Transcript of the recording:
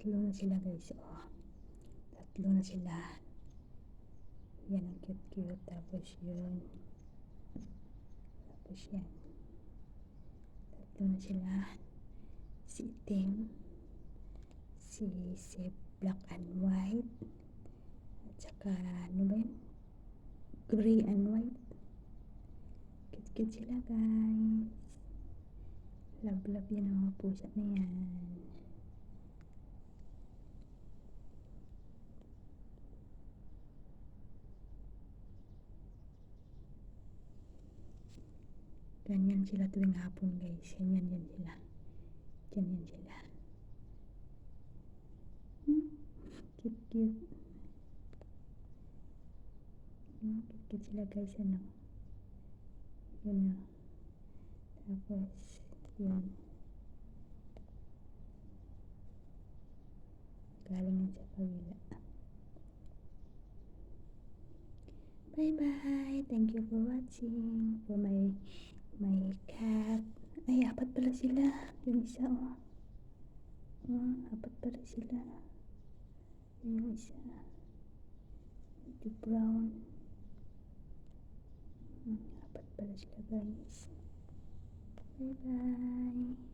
Tatlo na sila guys. Oh. Tatlo na sila. Yan ang cute-cute. Tapos yun. Tapos yan. Tatlo na sila. Si itim. Si black and white. At saka ano ba yun? Gray and white. Cute-cute sila guys. Love-love yan ang mga pusa na yan. Ganyan sila tuwing hapon guys. Ganyan yan sila. Ganyan sila. Cute-cute. Cute-cute sila guys. Ano? Yun na. Tapos, yun. Galing sa pawila. Bye-bye. Thank you for watching. For my cat. Ay, apat pala sila. Yung isa, oh. Apat pala sila. Yung isa. Medyo brown. Apat pala sila, guys. Bye-bye.